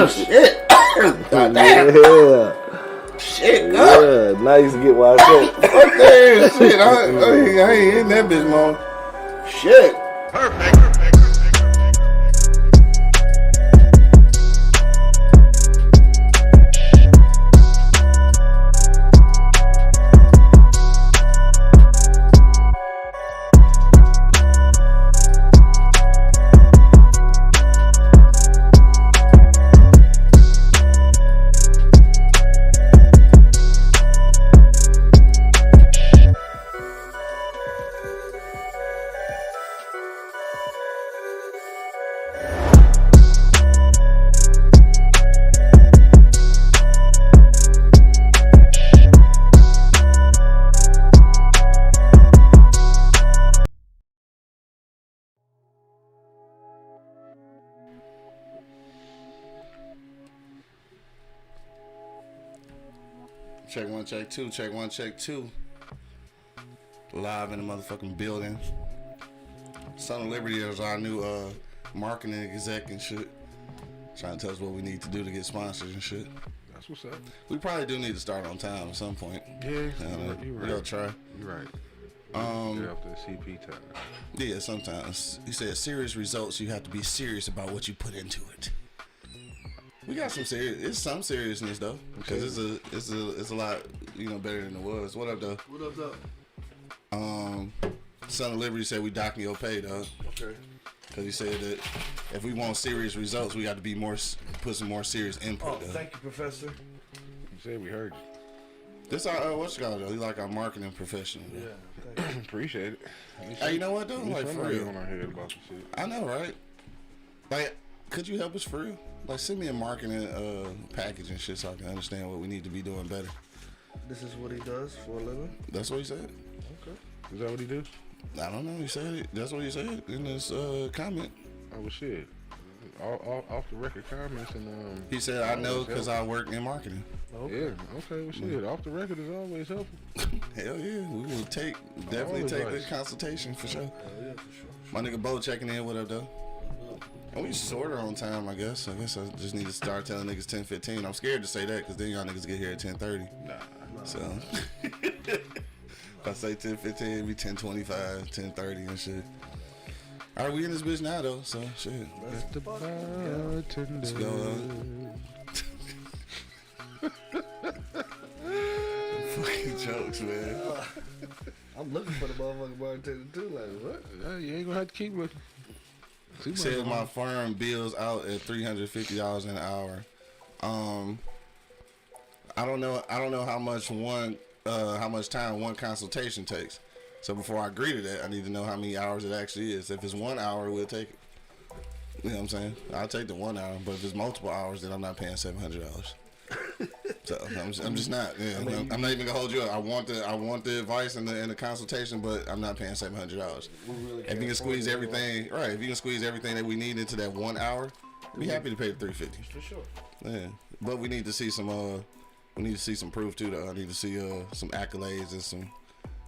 Shit. God damn. Yeah. Shit, God. Yeah. Now you can get why I said. Fuck that shit. I ain't in that bitch long. Shit. Perfect. Check one, check two. Check one, check two. Live in the motherfucking building. Son of Liberty is our new marketing exec and shit. Trying to tell us what we need to do to get sponsors and shit. That's what's up. We probably do need to start on time at some point. Yeah, you're right. We'll try. You're right. Get off the CP time. Yeah, sometimes. He said serious results, you have to be serious about what you put into it. We got some serious. It's some seriousness though, because it's a lot better than it was. What up though? What up, though? Son of Liberty said we docking your pay, dog. Okay. Because he said that if we want serious results, we got to be put some more serious input. Oh, thank you, Professor. You said we heard you. This our what's it called though? He like our marketing professional. Yeah. Appreciate it. Hey, you know what though? Like for real. On our head about some shit. I know, right? Like, could you help us for real? Like, send me a marketing package and shit so I can understand what we need to be doing better. This is what he does for a living? That's what he said. Okay. Is that what he do? I don't know. He said it. That's what he said in his comment. Oh, well, shit. Off the record comments and He said, I know because I work in marketing. Okay. Yeah, okay, well, shit. Off the record is always helpful. Hell yeah. We will definitely Always take nice. the consultation for sure. Yeah, for sure. My nigga Bo checking in. What up, though? And we sort of on time, I guess. I guess I just need to start telling niggas 10:15. I'm scared to say that because then y'all niggas get here at 10:30. Nah. So if I say 10:15, it'd be 10:25, 10:30 and shit. All right, we in this bitch now though, so shit. Let the bartender. Let's go. Fucking jokes, man. I'm looking for the motherfucking bartender too. Like, what? You ain't gonna have to keep looking. Said my firm bills out at $350 an hour. I don't know how much time one consultation takes. So before I agree to that, I need to know how many hours it actually is. If it's 1 hour, we'll take it. You know what I'm saying? I'll take the 1 hour, but if it's multiple hours, then I'm not paying $700. So I'm just not. Yeah, I'm not even gonna hold you up. I want the advice and the consultation, but I'm not paying $700. Really If you can squeeze everything, right? If you can squeeze everything that we need into that 1 hour, we happy to pay the $350 for sure. Yeah, but we need to see some. We need to see some proof too. Though I need to see some accolades and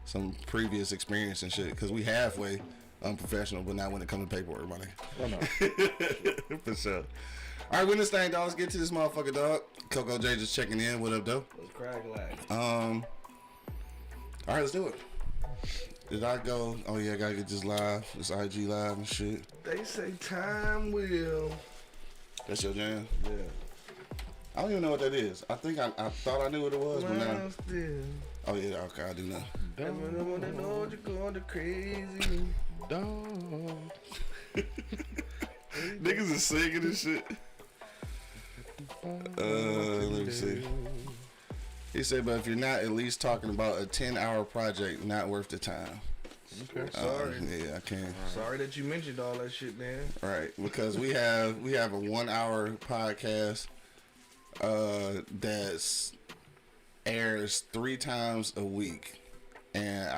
some previous experience and shit. Because we halfway unprofessional, but not when it comes to paperwork, my nigga. Oh, no. For sure. All right, win this thing, dog. Let's get to this motherfucker, dog. Coco J just checking in. What up, though? Let's crack lag. All right, let's do it. Did I go? Oh yeah, I gotta get this live, this IG live and shit. They say time will. That's your jam. Yeah. I don't even know what that is. I think I thought I knew what it was, but now. Still. Oh yeah, okay, I do know. Everyone that knows you're going to crazy. Dog. Niggas is singing and shit. Let me see. He said, but if you're not at least talking about a 10-hour project, not worth the time. Okay. Sorry. Yeah, I can't. Sorry that you mentioned all that shit, man. Right, because we have a 1 hour podcast that's airs 3 times a week, and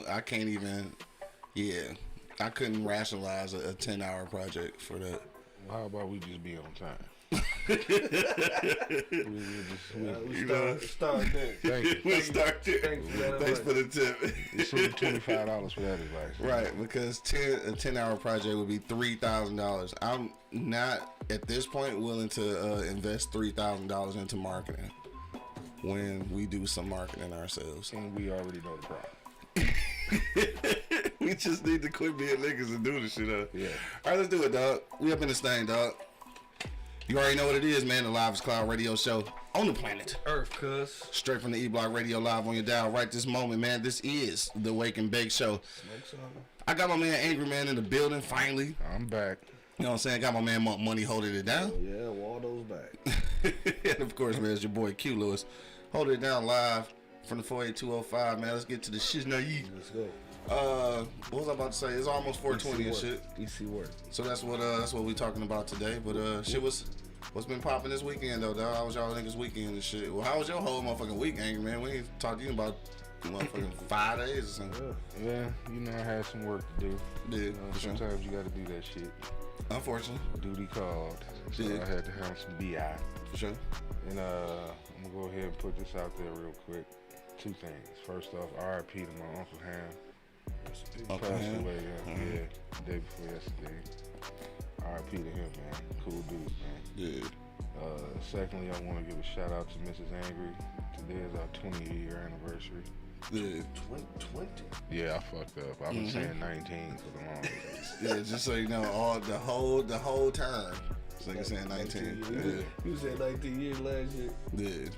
I can't even. Yeah, I couldn't rationalize a 10-hour project for that. Well, how about we just be on time? Start there. Thank you. We'll start there. Thanks for the tip. You see $25 for that advice. Right, because a 10-hour project would be $3,000. I'm not at this point willing to invest $3,000 into marketing when we do some marketing ourselves. And we already know the problem. We just need to quit being niggas and do this shit up. Yeah. All right, let's do it, dog. We up in this thing, dog. You already know what it is, man. The Live is Cloud radio show on the planet Earth, cuz. straight from the E-Block Radio live on your dial right this moment, man. This is the Wake and Bake Show. Smoke some. I got my man Angry Man in the building finally. I'm back. You know what I'm saying? Got my man Money holding it down. Yeah, Waldo's back. And of course, man, it's your boy Q Lewis holding it down live from the 48205, man. Let's get to the shit now. Let's go. What was I about to say? It's almost 420 and shit. EC work. So that's what we talking about today. But shit what's been popping this weekend though, dog? How was y'all niggas weekend and shit? Well, how was your whole motherfucking week, Angry Man? We ain't talked to you about motherfucking 5 days or something. Yeah, you know I had some work to do. Yeah, for sure. Sometimes you gotta do that shit. Unfortunately. Duty called. So Yeah. I had to have some BI. For sure. And I'm gonna go ahead and put this out there real quick. Two things. First off, R.I.P. to my Uncle Ham. Uncle Passed Ham? away, yeah, the day before yesterday. R.I.P. to him, man. Cool dude, man. Yeah. Secondly, I want to give a shout out to Mrs. Angry. Today is our 20-year anniversary. Yeah. 20? Yeah, I fucked up. I've been saying 19 for the longest. Yeah, just so you know, the whole time. This nigga saying 19. Yeah. You said 19 years last year. Yeah.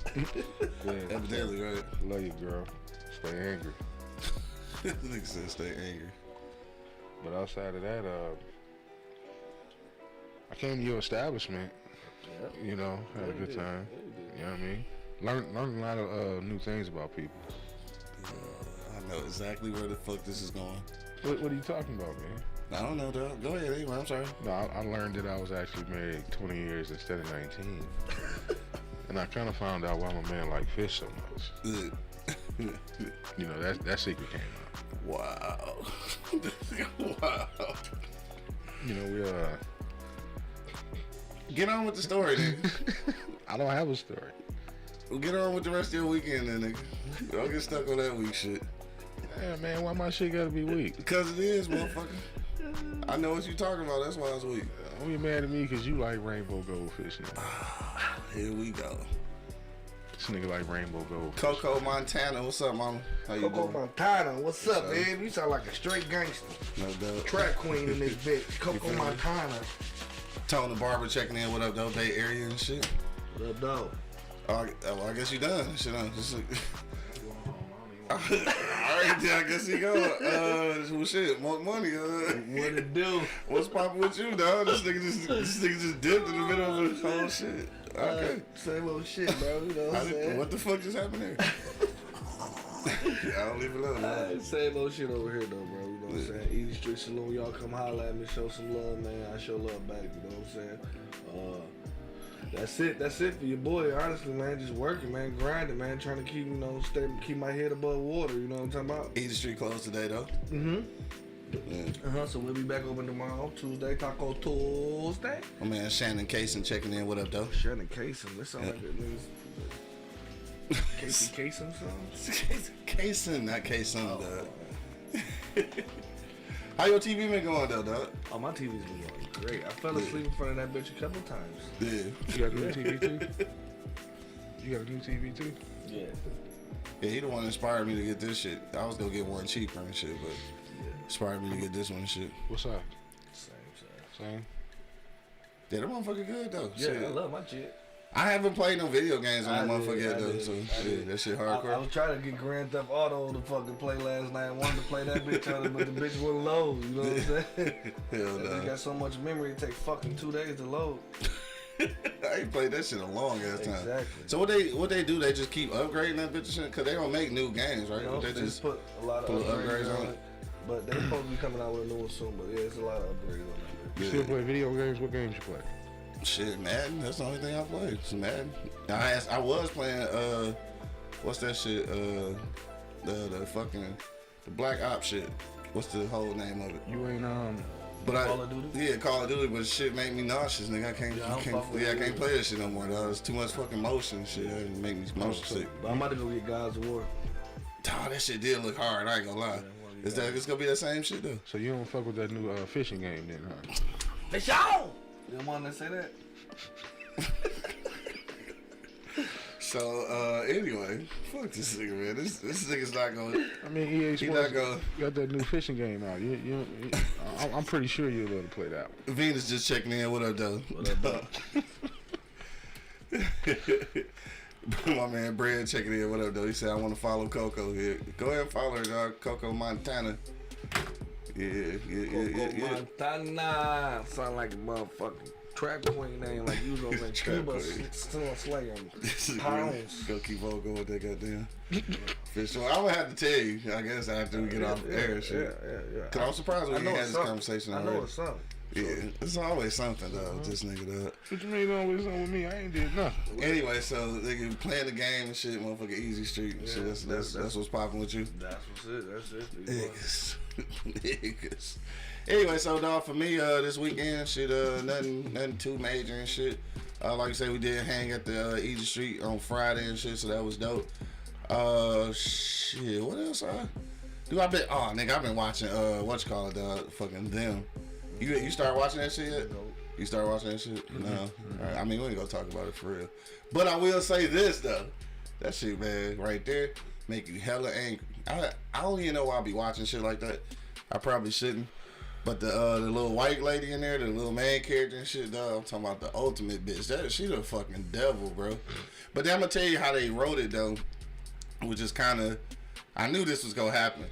Yeah. Evidently, right? Love you, girl. Stay angry. Nigga said stay angry. But outside of that, I came to your establishment. Yep. You know, had a good time. You know what I mean? Learned a lot of new things about people. I know exactly where the fuck this is going. What are you talking about, man? I don't know, dog. Go ahead, anyway. I'm sorry. No, I learned that I was actually married 20 years instead of 19. And I kind of found out why my man liked fish so much. You know, that secret came out. Wow. Wow. You know, we Get on with the story, nigga. I don't have a story. Well, get on with the rest of your weekend, then, nigga. Don't get stuck on that weak shit. Yeah, man, why my shit gotta be weak? Because it is, motherfucker. I know what you talking about. That's why it's weak. Don't be mad at me because you like rainbow goldfish now. Here we go. This nigga like rainbow goldfish. Coco Montana, what's up, mama? How you Coco doing? Montana, what's up, man? You sound like a straight gangster. No doubt. Track queen in this bitch. Coco Montana. Tony the Barber checking in. What up, though? Bay Area and shit. What up, dog? I guess you done. Shit, just all right, then I guess you go. Well, shit, more money. What it do? What's poppin' with you, dog? This nigga just dipped in the middle of the whole shit. Okay. Same old shit, bro. You know what I'm saying? What the fuck just happened there? I don't leave it alone, man. Same old shit over here, though, bro. You know what I'm saying? Easy Street Saloon, y'all come holler at me, show some love, man. I show love back, you know what I'm saying? That's it for your boy, honestly, man. Just working, man, grinding, man, trying to keep, keep my head above water, you know what I'm talking about? Easy Street closed today, though. Mm-hmm. So we'll be back open tomorrow, Tuesday, Taco Tuesday. My man Shannon Kaysen checking in. What up, though? Shannon Kaysen, that sound like it niggas. Casey Kasem something? Kaysen, not Kaysen, dog. How your TV been going, though, dog? Oh, my TV's been going great. I fell asleep in front of that bitch a couple times. Yeah. You got a new TV too? You got a new TV too? Yeah. Yeah, he the one that inspired me to get this shit. I was gonna get one cheaper and shit, but inspired me to get this one and shit. What's up? Same. Yeah, that motherfucker good, though. Yeah, Shit. I love my shit. I haven't played no video games on that I did, motherfucker yet, I though. did, So, I yeah, did. that shit I hardcore. was trying to get Grand Theft Auto to fucking play last night. I wanted to play that bitch on it, but the bitch wouldn't load. You know what I'm saying? Hell That bitch no. got so much memory, it take fucking 2 days to load. I ain't played that shit a long ass time. Exactly. So what they do? They just keep upgrading that bitch and shit? Cause they don't make new games, right? You know, They they just put a lot of put upgrades on it. But they're supposed to be coming out with a new one soon. But yeah, it's a lot of upgrades on that bitch. You still play video games? What games you play? shit, Madden. That's the only thing I play. It's Madden. I was playing what's that shit? The fucking the Black Ops shit. What's the whole name of it? You ain't But Call of Duty? Yeah, Call of Duty, but shit made me nauseous, nigga. I can't play that shit no more, dog. It's too much fucking motion and shit. It make me motion sick. But I'm about to go get God's of War. Oh, that shit did look hard, I ain't gonna lie. It's gonna be that same shit though. So you don't fuck with that new fishing game then, huh? Fish on! You don't want to say that? So anyway, fuck this nigga, man. This nigga's not gonna. I mean, EA He Sports not gonna. got that new fishing game out. I'm pretty sure you'll be able to play that one. Venus just checking in. What up, though? What up, dog? My man Brad checking in. What up, though? He said I want to follow Coco here. Go ahead and follow her, dog. Coco Montana. Yeah. Montana. Sound like a motherfucking trap queen name, like you was over in Cuba still slaying pounds. Go keep on going with that goddamn fish. So I'm gonna have to tell you, I guess after we get off air and shit. Yeah. Cause I'm surprised we I ain't know had it's this something. conversation I already. know it's something. Yeah, it's always something though. With this nigga, dog. What you mean always on with me? I ain't did nothing. Anyway, so nigga playing the game and shit, motherfucking Easy Street and shit. That's what's popping with you. That's what's it. Niggas. Niggas. Anyway, so dog, for me, this weekend, shit, nothing too major and shit. Like I said, we did hang at the Easy Street on Friday and shit, so that was dope. Shit, what else? Nigga, I've been watching fucking Them. You start watching that shit yet? You start watching that shit? No. Right. I mean, we ain't gonna talk about it for real. But I will say this though, that shit, man, right there, make you hella angry. I don't even know why I be watching shit like that. I probably shouldn't. But the little white lady in there, the little main character and shit, dog, I'm talking about the ultimate bitch. She the fucking devil, bro. But then I'm gonna tell you how they wrote it though, which is kind of, I knew this was gonna happen.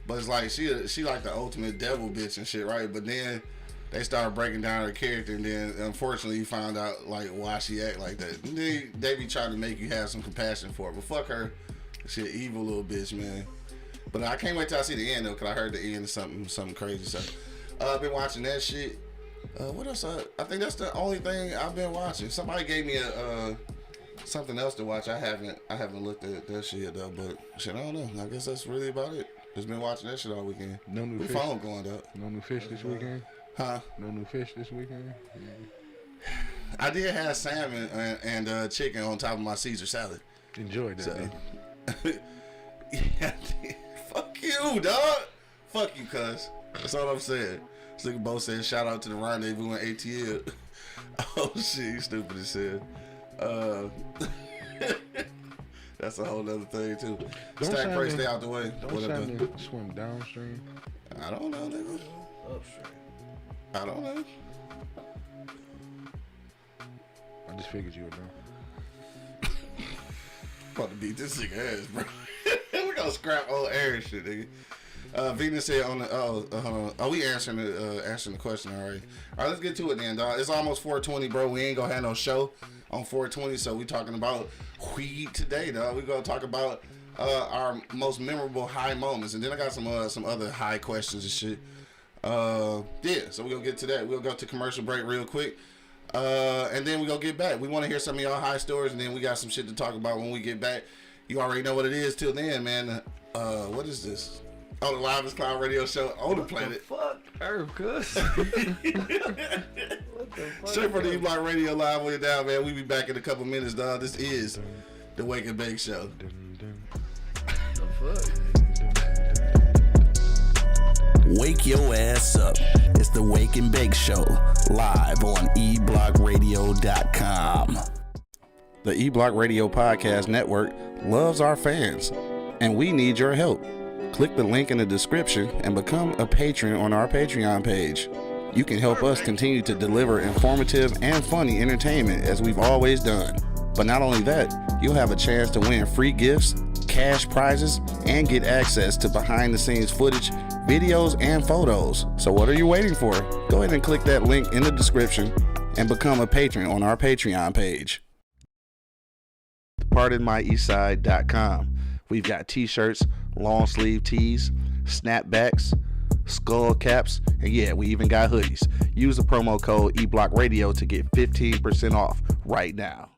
But it's like she like the ultimate devil bitch and shit, right? But then they started breaking down her character, and then unfortunately you found out like why she act like that. And they be trying to make you have some compassion for her, but fuck her, she an evil little bitch, man. But I can't wait till I see the end though, cause I heard the end of something crazy. So I've been watching that shit. What else? I think that's the only thing I've been watching. Somebody gave me something else to watch. I haven't looked at that shit though, but shit, I don't know. I guess that's really about it. Just been watching that shit all weekend. No new fish. Phone going up. No new fish this weekend. Huh? No new fish this weekend. I did have salmon and chicken on top of my Caesar salad. Enjoyed that. So, yeah, fuck you, dog. Fuck you, cuz. That's all I'm saying. This nigga Bo said, shout out to the rendezvous in ATL. Oh shit, you stupid as hell. That's a whole other thing too. Stack price, stay out the way. Don't Chime swim downstream. I don't know, nigga. Upstream. I don't know. I just figured you would know. About to beat this nigga ass, bro. We gonna scrap old air and shit, nigga. Venus said on the we answering the question already. All right, let's get to it then, dog. It's almost 420, bro. We ain't gonna have no show on 420, so we talking about weed today, dog. We gonna talk about our most memorable high moments, and then I got some other high questions and shit. Yeah, so we gonna get to that. We'll go to commercial break real quick, and then we gonna get back. We want to hear some of y'all high stories, and then we got some shit to talk about when we get back. You already know what it is. Till then, man. What is this? On the Live is Cloud radio show on the planet. Fuck Earth, cuz. Straight from the E-Block Radio Live way down, man. We be back in a couple minutes, dog. This is the Wake and Bake Show. The fuck? Wake your ass up. It's the Wake and Bake Show, live on eblockradio.com. The E-Block Radio Podcast Network loves our fans, and we need your help. Click the link in the description and become a patron on our Patreon page. You can help us continue to deliver informative and funny entertainment as we've always done. But not only that, you'll have a chance to win free gifts, cash prizes, and get access to behind-the-scenes footage, videos, and photos. So what are you waiting for? Go ahead and click that link in the description and become a patron on our Patreon page. PardonMyEastside.com. We've got t-shirts, long sleeve tees, snapbacks, skull caps, and yeah, we even got hoodies. Use the promo code eBlockRadio to get 15% off right now.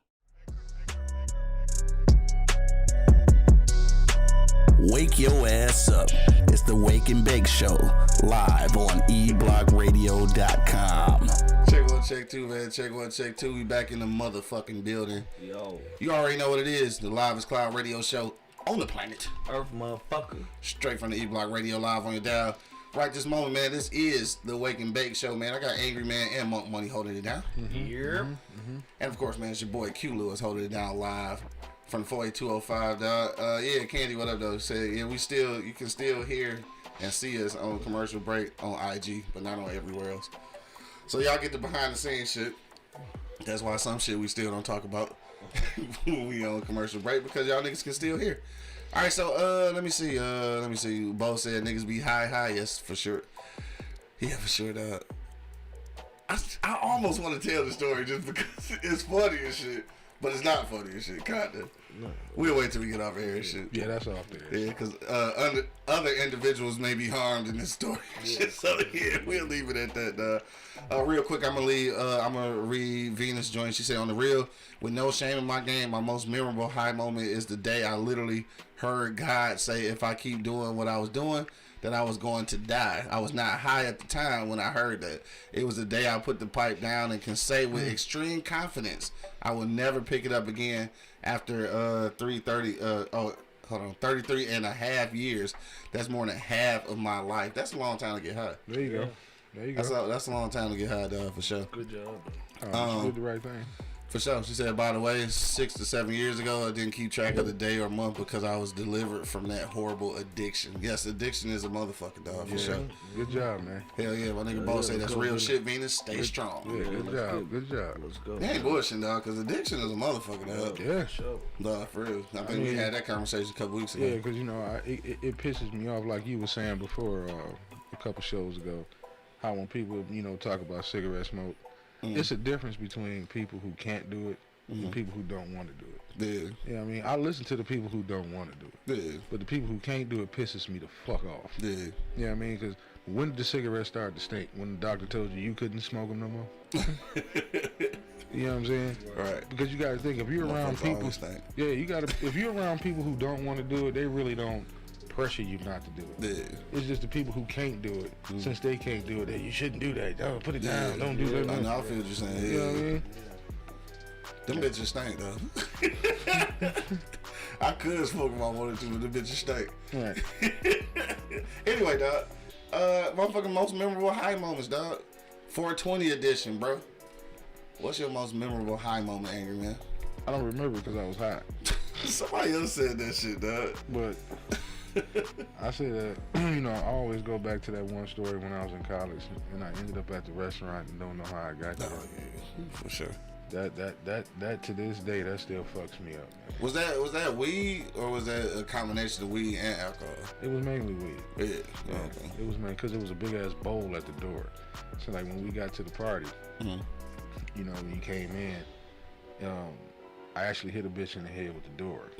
Wake your ass up. It's the Wake and Bake Show, live on eblockradio.com. Check one, check two, man. Check one, check two. We back in the motherfucking building. Yo. You already know what it is. The Live is Cloud radio show on the planet. Earth, motherfucker. Straight from the E-Block Radio Live on your dial. Right this moment, man, this is the Wake and Bake Show, man. I got Angry Man and Monk Money holding it down. Yep. And of course, man, it's your boy Q Lewis holding it down live from the 48205, dog. Yeah, Candy, what up, though? Say, yeah, you can still hear and see us on commercial break on IG, but not on everywhere else. So y'all get the behind the scenes shit. That's why some shit we still don't talk about when we on commercial break, because y'all niggas can still hear. All right, so let me see. Bo said niggas be high. Yes, for sure. Yeah, for sure, dog. I almost want to tell the story just because it's funny and shit, but it's not funny and shit, kinda. No. We'll wait till we get off air and shit. Yeah, that's off there. Yeah, because other individuals may be harmed in this story. Yeah. So yeah, we'll leave it at that. Real quick, I'm gonna read Venus joint. She said, on the real, with no shame in my game, my most memorable high moment is the day I literally heard God say, if I keep doing what I was doing, that I was going to die. I was not high at the time when I heard that. It was the day I put the pipe down and can say with extreme confidence I will never pick it up again after 33 and a half years. That's more than half of my life. That's a long time to get high. There you go. There you go. That's a long time to get high, dog, for sure. Good job. You did the right thing. For sure. She said, by the way, 6 to 7 years ago, I didn't keep track of the day or month because I was delivered from that horrible addiction. Yes, addiction is a motherfucker, dog, for sure. Good job, man. Hell yeah, my nigga Bo say that's real shit, Venus. Stay strong. Yeah, good job. Good job. Let's go. They ain't bullshitting, dog, because addiction is a motherfucker, dog. Yeah. Sure. Dog, for real. I think we had that conversation a couple weeks ago. Yeah, because, you know, it pisses me off, like you were saying before a couple shows ago, how when people, you know, talk about cigarette smoke, it's a difference between people who can't do it and people who don't want to do it. Yeah. Yeah, I mean, I listen to the people who don't want to do it. Yeah. But the people who can't do it pisses me the fuck off. Yeah. You know what I mean? Because when did the cigarettes start to stink? When the doctor told you couldn't smoke them no more? You know what I'm saying? Right. Because you got to think, if you're around Motherfuckers people, always think. yeah, you got to. If you're around people who don't want to do it, they really don't pressure you not to do it. Yeah. It's just the people who can't do it. Since they can't do it, that you shouldn't do that. Don't put it down. Yeah. Don't do that. I know, I feel what you're saying. You know what I mean? Them bitches stink, though. I could smoke if I wanted to, but them bitches stink. Right. Anyway, dog. Motherfucking most memorable high moments, dog. 420 edition, bro. What's your most memorable high moment, Angry Man? I don't remember because I was high. Somebody else said that shit, dog. But I said that, you know, I always go back to that one story when I was in college and I ended up at the restaurant and don't know how I got there. Oh, yeah, for sure. That to this day, that still fucks me up, man. Was that weed or was that a combination of weed and alcohol? It was mainly weed. Yeah. Yeah, Okay. it was because it was a big ass bowl at the door. So like when we got to the party, you know, when you came in, I actually hit a bitch in the head with the door.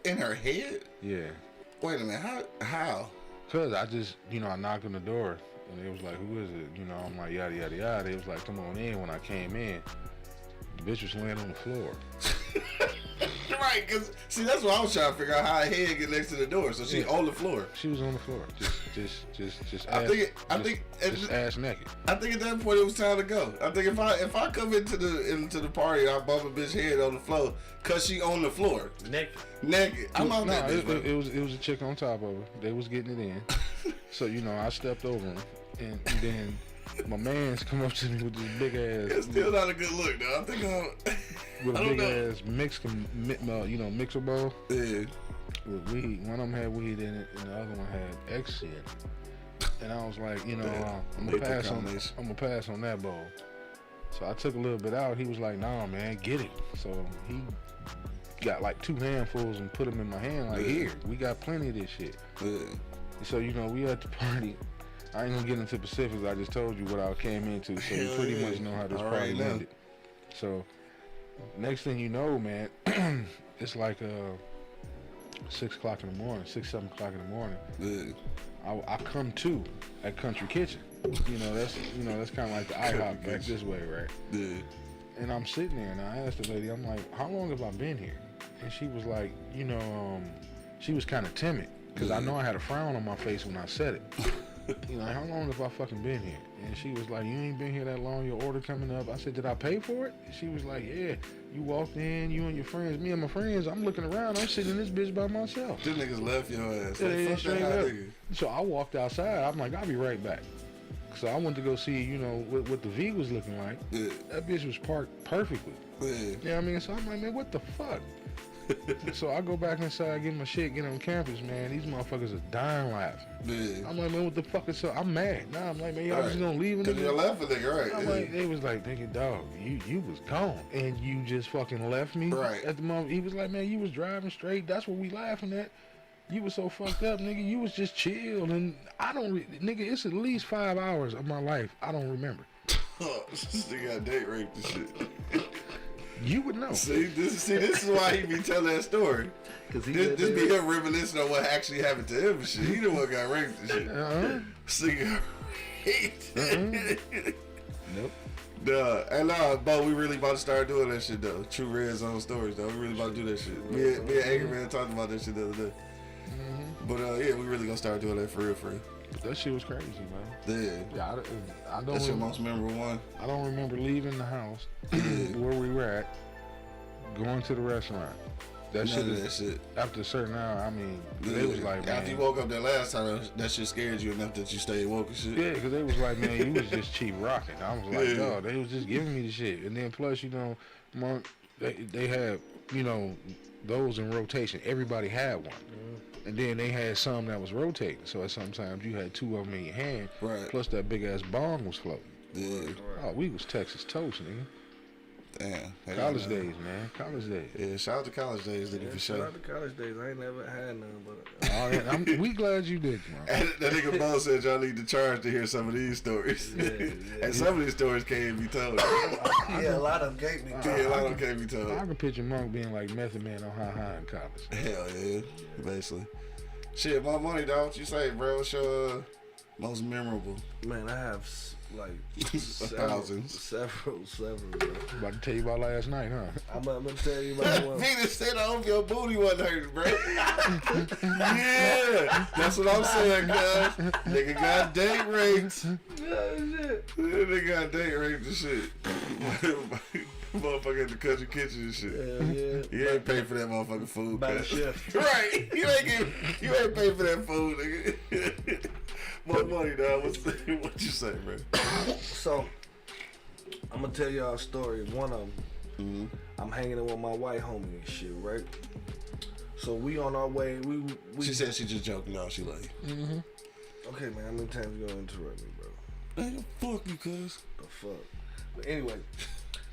In her head? Yeah. Wait a minute. How? Cause I just, you know, I knocked on the door and it was like, who is it? You know, I'm like, yada yada yada. It was like, come on in. When I came in, the bitch was laying on the floor. Right, because, see, that's what I was trying to figure out, how her head get next to the door. So she on the floor. She was on the floor, just ass naked. I think at that point it was time to go. I think if I come into the party and I bump a bitch head on the floor, cause she on the floor. Naked. I'm out that bitch, bro. It was a chick on top of her. They was getting it in. So, you know, I stepped over him and then my man's come up to me with this big ass. It's still not a good look, though. I think with a big ass mixer bowl. Yeah. With weed. One of them had weed in it, and the other one had ecstasy in it. And I was like, you know, I'm gonna pass on that bowl. So I took a little bit out. He was like, nah, man, get it. So he got like 2 handfuls and put them in my hand. Like, here, we got plenty of this shit. Yeah. So, you know, we at the party. I ain't gonna get into specifics. I just told you what I came into, so you pretty much know how this party ended. So, next thing you know, man, it's like 6 o'clock in the morning, 6, 7 o'clock in the morning. Yeah. I come to at Country Kitchen. That's kind of like the IHOP back this way, right? Yeah. And I'm sitting there, and I asked the lady, I'm like, how long have I been here? And she was like, she was kind of timid because I know I had a frown on my face when I said it. You know, how long have I fucking been here? And she was like, you ain't been here that long, your order coming up. I said, did I pay for it? And she was like, yeah. You walked in, you and your friends, me and my friends, I'm looking around, I'm sitting in this bitch by myself. Them niggas left your ass. Yeah, straight up. So I walked outside, I'm like, I'll be right back. So I went to go see, you know, what the V was looking like. Yeah. That bitch was parked perfectly. Yeah. You know what I mean? So I'm like, man, what the fuck? So I go back inside, get my shit, get on campus, man. These motherfuckers are dying laughing. Yeah. I'm like, man, what the fuck is up? I'm mad. Nah, I'm like, man, y'all just gonna leave a Cause nigga? you're laughing, nigga, right? I'm like, they was like, nigga, dog, you was gone and you just fucking left me. Right. At the moment, he was like, man, you was driving straight. That's what we laughing at. You was so fucked up, nigga. You was just chill, and I don't, nigga. It's at least 5 hours of my life I don't remember. This nigga got date raped and shit. You would know. See, this is why he be telling that story. Cause this be him reminiscing on what actually happened to him and shit. He the one got raped and shit. Singing Nope. Duh. And but we really about to start doing that shit though. True Red Zone stories though. We really about to do that shit. Me and Angry Man talked about that shit the other day. But yeah, we really gonna start doing that for real. That shit was crazy, man. Yeah. I don't. That's your most memorable one. I don't remember leaving the house where we were at, going to the restaurant. That shit. After a certain hour, I mean, they was like, man. After you woke up that last time, that shit scared you enough that you stayed woke and shit. Yeah, because they was like, man, you was just cheap rocking. I was like, no, they was just giving me the shit. And then plus, you know, Monk, they had, you know, those in rotation. Everybody had one. And then they had some that was rotating. So sometimes you had two of them in your hand. Right. Plus that big ass bong was floating. Yeah. Oh, we was Texas toast, nigga. Damn. College days, man. College days. Yeah, shout out to college days, nigga, for sure. Shout out to college days. I ain't never had none, but. We glad you did, man. That nigga Bo said y'all need to charge to hear some of these stories. Yeah. And some of these stories can't be told. Yeah, a lot of them can't be told. Yeah, a lot of them can't be told. I can picture Monk being like Method Man on high in college. Hell yeah, basically. Shit, my money, dog. What you say, bro? What's your most memorable? Man, I have like thousands. Several, bro. About to tell you about last night, huh? I'm gonna tell you about one. Venus said I hope your booty wasn't hurting, bro. Yeah, that's what I'm saying, cuz. Nigga got date rates. Yeah, shit. Nigga got date rates and shit. Motherfucker at the country kitchen and shit. Yeah. You ain't pay for that motherfucking food, By the cuz. shift. Right. You ain't pay for that food, nigga. More money, dog. What you say, bro? So, I'm gonna tell y'all a story. One of them, I'm hanging out with my white homie and shit, right? So we on our way. We She said she just joking. No, she like. Okay, man. How many times you gonna interrupt me, bro? Nigga, fuck you, cuz. The fuck. But anyway,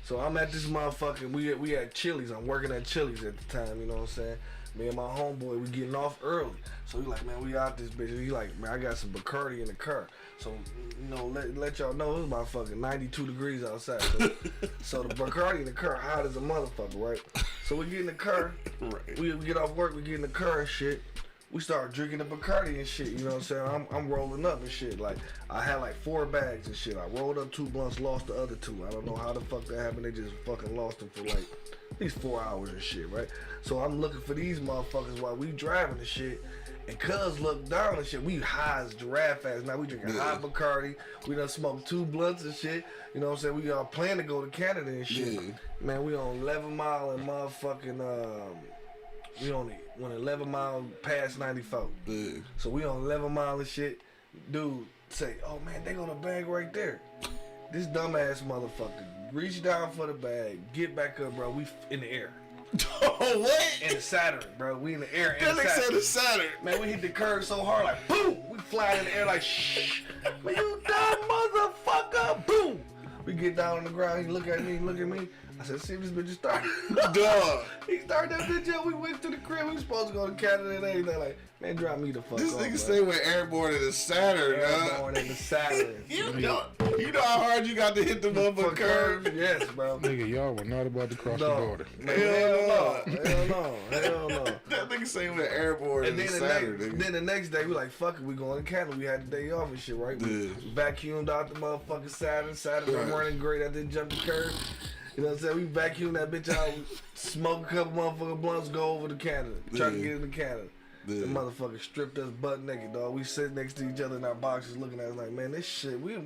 so I'm at this motherfucking. We at Chili's. I'm working at Chili's at the time. You know what I'm saying? Me and my homeboy, we getting off early. So he like, man, we out this bitch. He like, man, I got some Bacardi in the car. So, you know, let y'all know it was about fucking 92 degrees outside. So the Bacardi in the car hot as a motherfucker, right? So we get in the car. Right. We get off work, we get in the car and shit. We start drinking the Bacardi and shit, you know what I'm saying? I'm rolling up and shit. Like, I had like 4 bags and shit. I rolled up 2 blunts, lost the other 2. I don't know how the fuck that happened. They just fucking lost them for like at least 4 hours and shit, right? So I'm looking for these motherfuckers while we driving and shit. And cuz look down and shit. We high as giraffe ass. Now we drinking hot Bacardi. We done smoked 2 blunts and shit. You know what I'm saying? We all plan to go to Canada and shit. Yeah. Man, we on 11 Mile and motherfucking we only went 11 miles past 94. Yeah. So we on 11 Mile and shit. Dude say, oh man, they got a bag right there. This dumbass motherfucker reach down for the bag, get back up, bro. We in the air. Oh, what? In the Saturn, bro. We in the air. That nigga said it's Saturn. Man, we hit the curve so hard, like boom. We fly in the air like shh. Man, you dumb motherfucker. Boom. We get down on the ground. He look at me. I said, see if this bitch is starting. Dog. He started that bitch up. We went to the crib. We was supposed to go to Canada and everything. Like, man, drop me the fuck This off. nigga bro. say we're airborne in the Saturn, Airborne in the Saturn. You know how hard you got to hit the motherfucker curve? Yes, bro. Nigga, y'all were not about to cross the border. Hell no. That nigga say we're airborne in And the Saturn, nigga. then the next day, we like, fuck it, we going to Canada. We had the day off and shit, right? We vacuumed out the motherfucking Saturn. I'm running great. I didn't jump the curve. You know what I'm saying? We vacuumed that bitch out, smoke a couple motherfucking blunts, go over to Canada. Try to get into Canada. The motherfucker stripped us butt naked, dog. We sit next to each other in our boxes looking at us like, man, this shit, we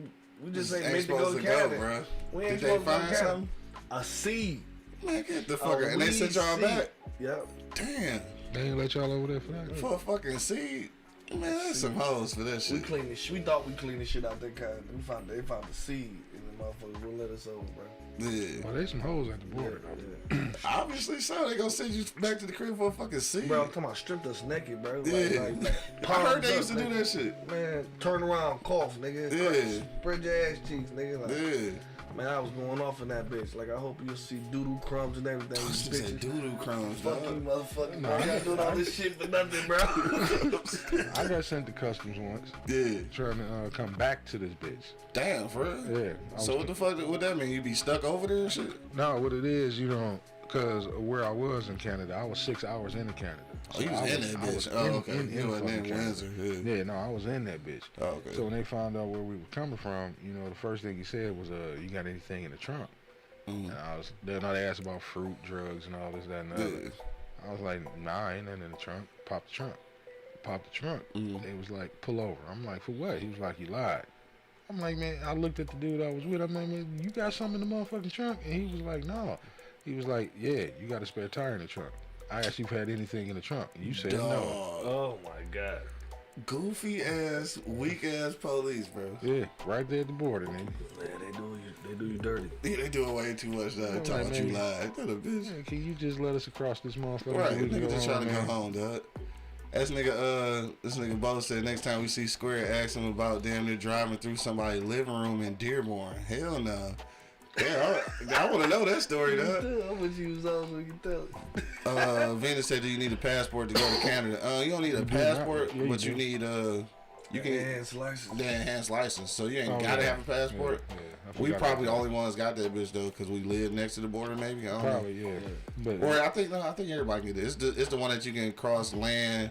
just ain't meant to go to Canada. Bro. We ain't Did they supposed to go to find Canada. something? A seed. Man, get the fucker. And they sent y'all back? Yep. Damn. They ain't let y'all over there for that? For a fucking seed? Man, that's some hoes for that We shit. cleaned this. We thought we cleaned this shit out there, kind. They found the seed, and the motherfuckers wouldn't let us over, bro. Yeah. Well, there's some hoes at the border, though. Obviously so. They gonna send you back to the crib for a fucking seed. Bro, I'm talking about stripped us naked, bro. Yeah. I heard they used to do nigga. that shit. Man, turn around, cough, nigga. Yeah. Spread your ass cheeks, nigga. Like, Yeah. man, I was going off in that bitch. Like, I hope you'll see doodoo crumbs and everything. I You should say bitches. doo-doo crumbs, Fuck you, dog. motherfucker. Bro, y'all doing all this shit for nothing, bro. I got sent to customs once, Yeah. trying to come back to this bitch. Damn, for real? Yeah. I So was what the fuck would that mean? You be stuck over there and shit? No, what it is, you know, because where I was in Canada, I was 6 hours into Canada. Oh, you was in that bitch. Oh, okay. You wasn't in fucking Windsor. Canada. Yeah. Yeah, no, I was in that bitch. Oh, okay. So when they found out where we were coming from, you know, the first thing he said was, you got anything in the trunk? Mm. And then they asked about fruit, drugs, and all this, that, and the other. I was like, nah, ain't nothing in the trunk. Pop the trunk. popped the trunk. They was like, pull over. I'm like, for what? He was like, you lied. I'm like, man, I looked at the dude I was with. I'm like, man, you got something in the motherfucking trunk? And he was like, no. He was like, yeah, you got a spare tire in the trunk. I asked you if you had anything in the trunk. And you said no. Oh my God. Goofy ass, weak ass police, bro. Yeah, right there at the border, nigga. Man, they do you dirty. Yeah, they doing way too much now. Talking about you lied. That a bitch. Yeah, can you just let us across this motherfucker? Right, so we can nigga go just home, trying to man? go home, dog. This nigga Bo said next time we see Square, ask him about damn near driving through somebody's living room in Dearborn. Hell no. Yeah, I want to know that story, dog. I'm gonna use those so you can tell it. Venus said, do you need a passport to go to Canada? You don't need a passport, Yeah, you but you do. need you can enhanced license. the enhanced license, so you ain't Oh, gotta yeah. have a passport. Yeah, I We forgot probably the about only ones got that bitch though, cause we live next to the border. Maybe I don't that. know. Probably, yeah. But Or I think everybody can get it. It's the one that you can cross land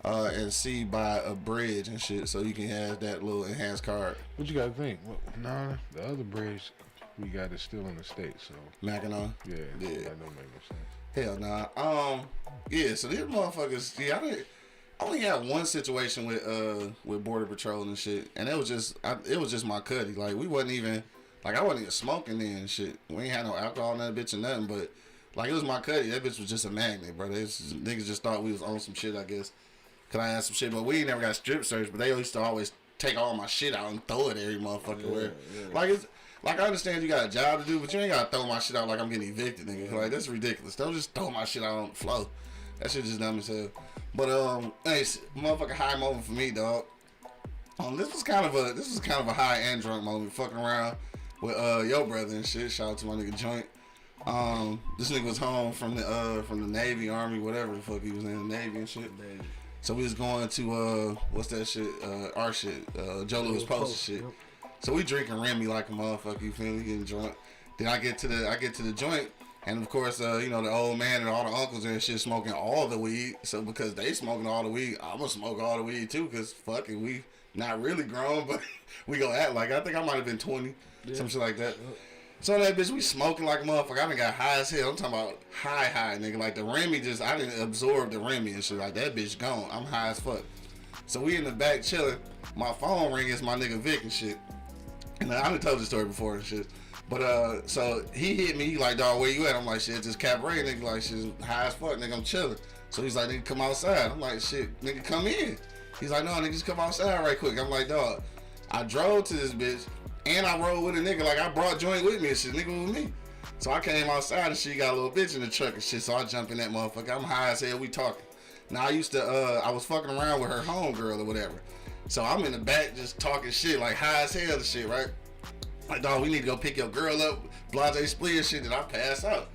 and sea by a bridge and shit, so you can have that little enhanced card. what you gotta think? Well, nah, the other bridge we got is still in the States, so Mackinac. yeah, Yeah. that don't make no sense. Hell nah. Yeah. So these motherfuckers. Yeah, I only had one situation with border patrol and shit, and it was just my cuddy. Like we wasn't even I wasn't even smoking then and shit. We ain't had no alcohol in that bitch or nothing, but like it was my cuddy. That bitch was just a magnet, bro. Niggas just thought we was on some shit, I guess. Cause I had some shit, but we ain't never got strip search. But they used to always take all my shit out and throw it every motherfucking where. Yeah. Like I understand you got a job to do, but you ain't gotta throw my shit out like I'm getting evicted, nigga. Like that's ridiculous. Don't just throw my shit out on the floor. That shit just dumb as hell. But hey, motherfucking high moment for me, dog. This was kind of a high and drunk moment, fucking around with your brother and shit. Shout out to my nigga Joint. This nigga was home from the Navy, Army, whatever the fuck he was in the Navy and shit. So we was going to what's that shit? Our shit, Joe Louis Post shit. Yep. So we drinking Remy like a motherfucker, you feel me? Getting drunk. Then I get to the joint, and of course, the old man and all the uncles and shit smoking all the weed. So because they smoking all the weed, I'm gonna smoke all the weed too. Cause fuck it, we not really grown, but we gonna act like I think I might have been 20, some shit like that. Yep. So that bitch, we smoking like a motherfucker. I done got high as hell. I'm talking about high, nigga. Like the Remy I didn't absorb the Remy and shit. Like that bitch gone. I'm high as fuck. So we in the back chilling. My phone ring is my nigga Vic and shit. And I done told the story before and shit. But so he hit me. He like, dog, where you at? I'm like, shit, just cabaret, nigga. Like, shit, high as fuck, nigga. I'm chilling. So he's like, nigga, come outside. I'm like, shit, nigga, come in. He's like, no, nigga, just come outside right quick. I'm like, dog, I drove to this bitch. And I rode with a nigga, like I brought Joint with me and shit, nigga with me. So I came outside and she got a little bitch in the truck and shit, so I jump in that motherfucker. I'm high as hell, we talking. Now I was fucking around with her homegirl or whatever. So I'm in the back just talking shit, like high as hell and shit, right? Like, dog, we need to go pick your girl up, blase split and shit, and I pass out.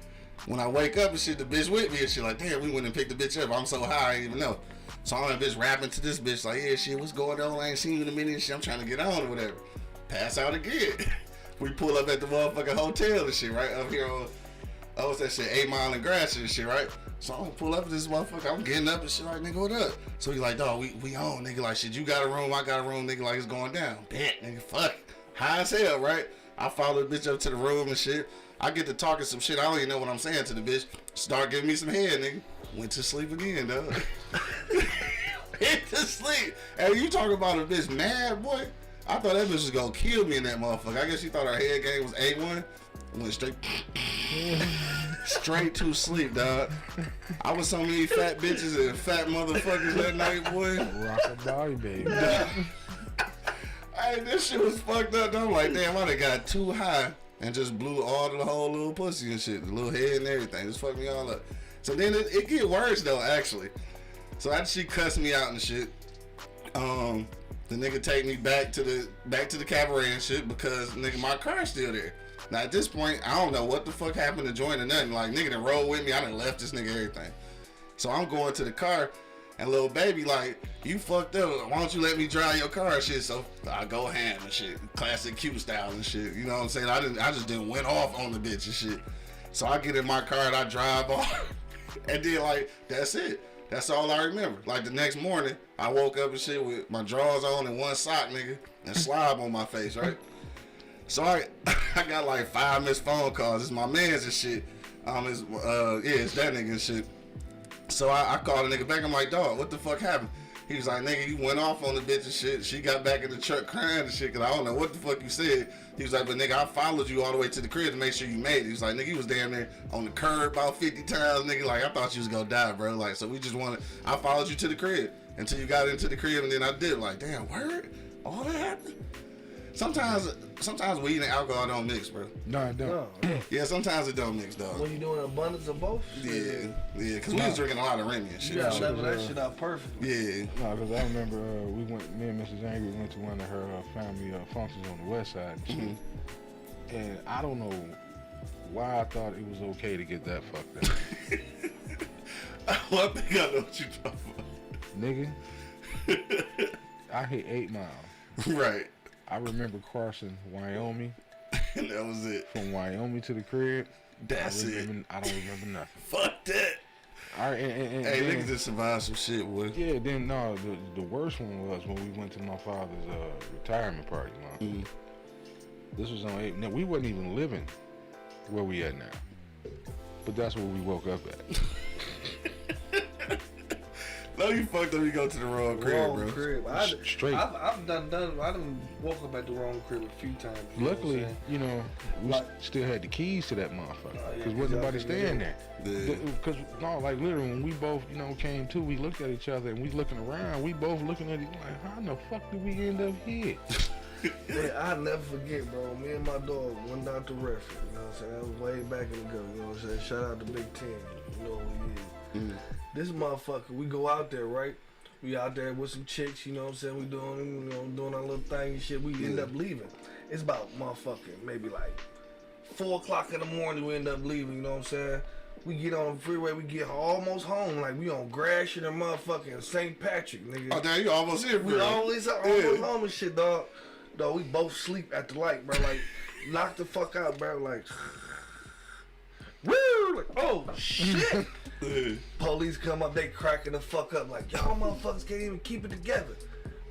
When I wake up and shit, the bitch with me and shit, like, damn, we went and picked the bitch up. I'm so high, I didn't even know. So I'm that bitch rapping to this bitch, like, yeah, shit, what's going on? I ain't seen you in a minute and shit, I'm trying to get on or whatever. Pass out again. We pull up at the motherfucking hotel and shit, right? Up here on, what's that shit? 8 Mile and Gratiot and shit, right? So I'm pull up at this motherfucker. I'm getting up and shit, like, nigga, what up? So he like, dog, we on, nigga. Like, shit, you got a room, I got a room, nigga, like, it's going down. Bet, nigga, fuck. High as hell, right? I follow the bitch up to the room and shit. I get to talking some shit. I don't even know what I'm saying to the bitch. Start giving me some head, nigga. Went to sleep again, dog. Hit to sleep. And you talking about a bitch mad, boy? I thought that bitch was gonna kill me in that motherfucker. I guess she thought her head game was A1. Went straight to sleep, dog. I was so many fat bitches and fat motherfuckers that night, boy. Rock a body, baby. Hey, this shit was fucked up. I'm like, damn, I done got too high and just blew all the whole little pussy and shit, the little head and everything. Just fucked me all up. So then it get worse though, actually. So after she cussed me out and shit, the nigga take me back to the cabaret and shit because nigga my car's still there. Now at this point, I don't know what the fuck happened to Joint or nothing. Like nigga done rolled with me, I done left this nigga everything. So I'm going to the car and little baby like, you fucked up. Why don't you let me drive your car and shit? So I go ham and shit, classic Q style and shit. You know what I'm saying? I just didn't went off on the bitch and shit. So I get in my car and I drive off, and then like that's it. That's all I remember. Like the next morning, I woke up and shit with my drawers on and one sock, nigga, and slob on my face, right? So I got like 5 missed phone calls. It's my man's and shit. It's that nigga and shit. So I called the nigga back. I'm like, dog, what the fuck happened? He was like, nigga, you went off on the bitch and shit. She got back in the truck crying and shit, because I don't know what the fuck you said. He was like, but nigga, I followed you all the way to the crib to make sure you made it. He was like, nigga, you was damn there on the curb about 50 times, nigga. Like, I thought you was gonna die, bro. Like, so we just I followed you to the crib until you got into the crib, and then I did. Like, damn, word? All that happened? Sometimes weed and alcohol don't mix, bro. No, it don't. No. Yeah, sometimes it don't mix, dog. When you doing an abundance of both? Yeah, because we was drinking a lot of Remy and shit. You gotta level that shit out perfectly. Yeah. No, because I remember me and Mrs. Angry went to one of her family functions on the west side and shit. And I don't know why I thought it was okay to get that fucked up. Well, I think I know what you talking about. Nigga, I hit 8 Mile. Right. I remember crossing Wyoming. And that was it. From Wyoming to the crib. That's it. I don't remember nothing. Fuck that. All right, and Hey, then, niggas just survived some shit, boy. yeah, then no, the worst one was when we went to my father's retirement party, man. This was on 8. Now, we wasn't even living where we at now. But that's where we woke up at. No, you fucked up. You go to the wrong crib, bro. Crib. Straight. I've done. I done woke up at the wrong crib a few times. Luckily, you know what we still had the keys to that motherfucker. yeah, Because wasn't nobody staying there. Yeah. Because, no, like literally, when we both, came to, we looked at each other and we looking around. We both looking at each other like, how in the fuck did we end up here? Man, I'll never forget, bro. Me and my dog went down to Redford. You know what I'm saying? That was way back in the go. You know what I'm saying? Shout out to Big Ten. You know what he is. This motherfucker, we go out there, right? We out there with some chicks, you know what I'm saying? We doing our little thing and shit. We end up leaving. It's about motherfucking maybe like 4 o'clock in the morning. We end up leaving, you know what I'm saying? We get on the freeway, we get almost home, like we on Gratiot or motherfucking St. Patrick, nigga. Oh, damn, you almost here, bro. We always almost home and shit, dog. Dog, we both sleep at the light, bro. Like, knock the fuck out, bro. Like, woo! Like, oh, shit. Police come up, they cracking the fuck up. Like, y'all motherfuckers can't even keep it together.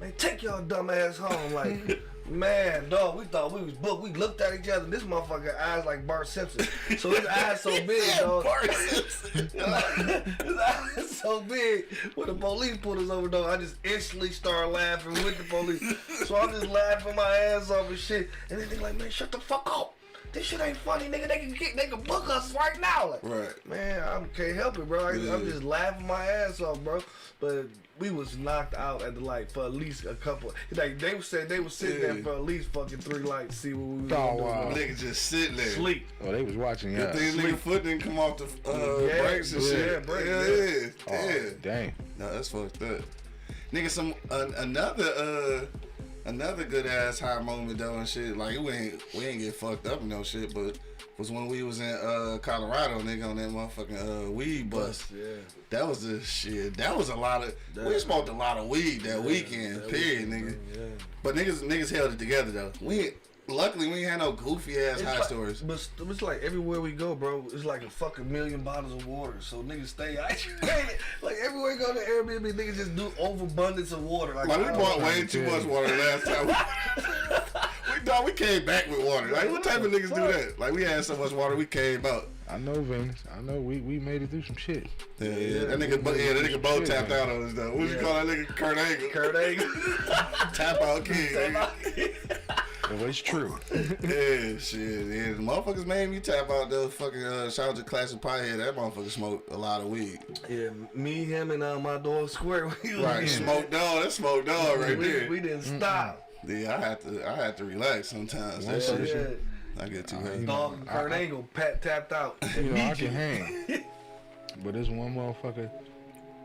Man, take y'all dumb ass home. Like, man, dog, we thought we was booked. We looked at each other. This motherfucker eyes like Bart Simpson. So his eyes so big, dog. Bart Simpson. His eyes so big. When the police pulled us over, dog, I just instantly started laughing with the police. So I'm just laughing my ass off and shit. And then they like, man, shut the fuck up. This shit ain't funny, nigga. They can book us right now. Like, Right. man, I can't help it, bro. I'm just laughing my ass off, bro. But we was knocked out at the light for at least a couple. Like they said, they was sitting there for at least fucking 3 lights, see what we was gonna do. Wow. Nigga just sitting there. Sleep. Oh, they was watching Good thing nigga foot didn't come off the brakes and shit. Yeah, brakes. Yeah. Oh, dang. No, that's fucked up. Nigga, another good ass high moment though and shit. Like we ain't get fucked up and no shit, but was when we was in Colorado, nigga, on that motherfucking weed bus. Yeah. That was the shit. That was a lot of. We smoked a lot of weed that weekend. Period, nigga. Yeah. But niggas held it together though. Luckily we ain't had no goofy ass high stories. But it's like everywhere we go, bro, it's like a fucking million bottles of water. So niggas stay hydrated. Like everywhere we go to Airbnb, niggas just do overabundance of water. Like we bought way too much water last time. We came back with water. Like what type of niggas do that? Like we had so much water we came out. I know, Venus. I know we made it through some shit. Yeah. That nigga Bo tapped out on us though. What you call that nigga? Kurt Angle. Kurt Angle. Tap out king. Well, it's true. Yeah, shit. Yeah, the motherfuckers made me tap out the fucking shout out to Classic Piehead. That motherfucker smoked a lot of weed. Yeah, me, him, and my dog Square. Right, smoked dog. That's smoked dog right there. We didn't stop. Yeah, I had to relax sometimes. That shit. I get too heavy. Dog Kurt Angle tapped out. I can hang. But this one motherfucker,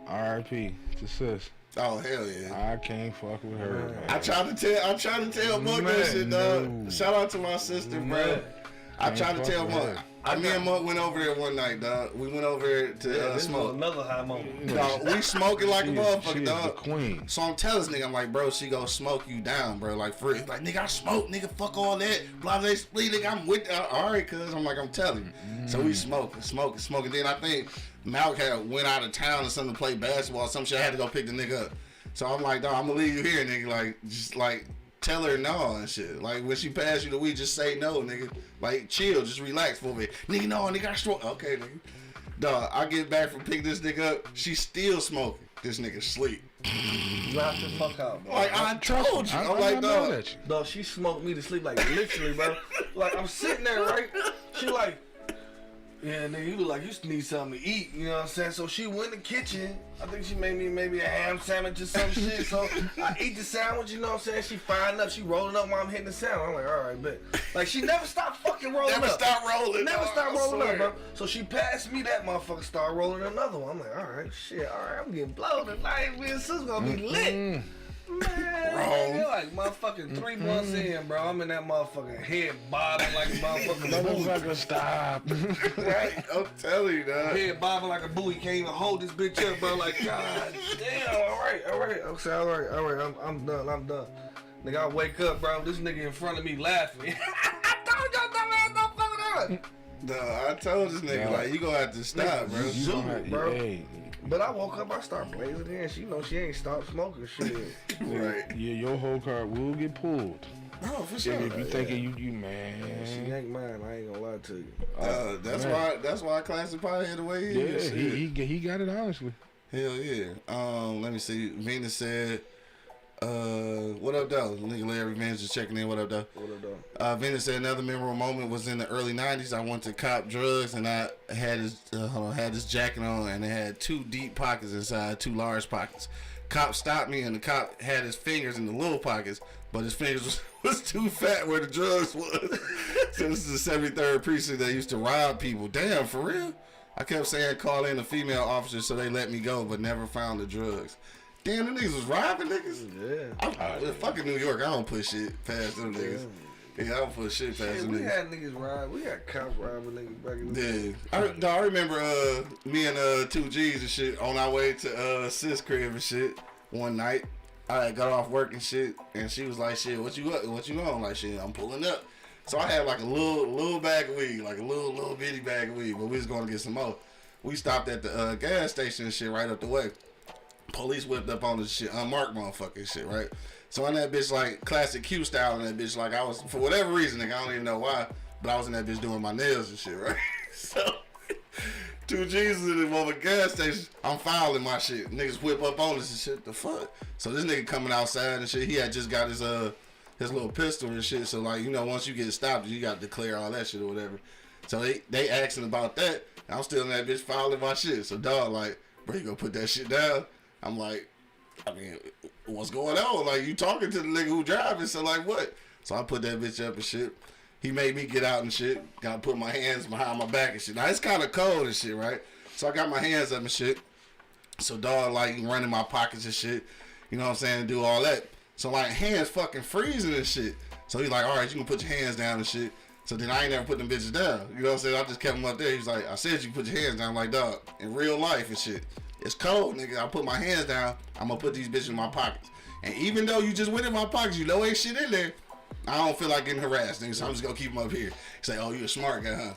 R.I.P. to sis. Oh hell yeah! I can't fuck with her. Man. I tried to tell Monk that shit, dog. No. Shout out to my sister, bro. I tried to tell Monk. Me and Monk went over there one night, dog. We went over there to smoke. Another high moment. Dog, we smoking like a motherfucker, dog. The queen. So I'm telling this nigga, I'm like, bro, she gonna smoke you down, bro. Like for real. Like nigga, I smoke, nigga. Fuck all that. Blah blah split, nigga. I'm with. All right, cuz I'm like, I'm telling you. So we smoking. Then I think Malk had went out of town or something to play basketball or some shit. I had to go pick the nigga up. So I'm like, dog, I'm gonna leave you here, nigga. Like, just like, tell her no and shit. Like, when she pass you the weed, just say no, nigga. Like, chill, just relax for a bit. Nigga, no, nigga, I stroke. Okay, nigga. Dog, I get back from picking this nigga up. She's still smoking. This nigga sleep. Drop the fuck out, bro. Like, I told you. I'm like, dog. Dog, she smoked me to sleep, like, literally, bro. Like, I'm sitting there, right? She like, yeah, nigga, you look like you need something to eat, you know what I'm saying? So she went in the kitchen. I think she made me maybe a ham sandwich or some shit. So I eat the sandwich, you know what I'm saying? She frying up, she rolling up while I'm hitting the sandwich. I'm like, all right, bet. Like, she never stopped fucking rolling up. Never stop rolling. Never stop rolling up, bro. So she passed me that motherfucker, start rolling another one. I'm like, all right, shit, all right, I'm getting blown tonight. Me and sis gonna be lit. Man, like motherfucking 3 months in, bro. I'm in that motherfucking head bobbing like a motherfucking Stop. right? I'm telling you, dog. Head bobbing like a buoy. Can't even hold this bitch up, bro. Like, God damn. All right. I'm saying, all right. I'm done. Nigga, I wake up, bro. This nigga in front of me laughing. I told y'all that man don't fuck with us. No, I told this nigga, like, you gonna have to stop, bro. Zoom, bro. But I woke up, I start blazing in. She know she ain't stopped smoking shit. Right. Yeah, your whole car will get pulled. Oh, for sure. If you thinking you man. She ain't mine. I ain't gonna lie to you. That's why Classic Pie hit the way he is. Yeah, he got it honestly. Hell yeah. Let me see. Venus said, what up, though? Nigga Larry Venus just checking in. What up, though? What up, though? Venus said another memorable moment was in the early 90s. I went to cop drugs and I had this jacket on and it had 2 deep pockets inside, 2 large pockets. Cop stopped me and the cop had his fingers in the little pockets, but his fingers was too fat where the drugs was. So this is the 73rd precinct that used to rob people. Damn, for real? I kept saying call in a female officer so they let me go, but never found the drugs. Damn, them niggas was robbing niggas? Yeah. Fucking New York, I don't put shit past them niggas. Yeah, I don't put shit past them we niggas. had niggas rob. We had cops robbing niggas back in the day. Yeah. I remember me and 2 G's and shit on our way to sis crib and shit one night. I got off work and shit, and she was like, shit, what you up? What you on? Like, shit, I'm pulling up. So I had like a little bag of weed, like a little bitty bag of weed, but we was going to get some more. We stopped at the gas station and shit right up the way. Police whipped up on this shit, unmarked motherfucking shit, right? So in that bitch, like, classic Q style in that bitch, like, I was, for whatever reason, nigga, I don't even know why, but I was in that bitch doing my nails and shit, right? So, 2 G's in the motherfucking gas station, I'm filing my shit. Niggas whip up on us and shit, the fuck? So this nigga coming outside and shit, he had just got his little pistol and shit, so, like, you know, once you get stopped, you got to declare all that shit or whatever. So they asking about that, I'm still in that bitch filing my shit. So, dog, like, bro, you gonna put that shit down? I'm like, I mean, what's going on? Like, you talking to the nigga who driving, so like what? So I put that bitch up and shit. He made me get out and shit. Gotta put my hands behind my back and shit. Now, it's kind of cold and shit, right? So I got my hands up and shit. So, dog, like, running my pockets and shit. You know what I'm saying? Do all that. So, like, hands fucking freezing and shit. So he's like, all right, you can put your hands down and shit. So then I ain't never put them bitches down. You know what I'm saying? I just kept them up there. He's like, I said you put your hands down. I'm like, dog, in real life and shit. It's cold, nigga. I put my hands down. I'm gonna put these bitches in my pockets. And even though you just went in my pockets, you know ain't shit in there. I don't feel like getting harassed, nigga. So I'm just gonna keep them up here. He's like, oh, you a smart guy, huh?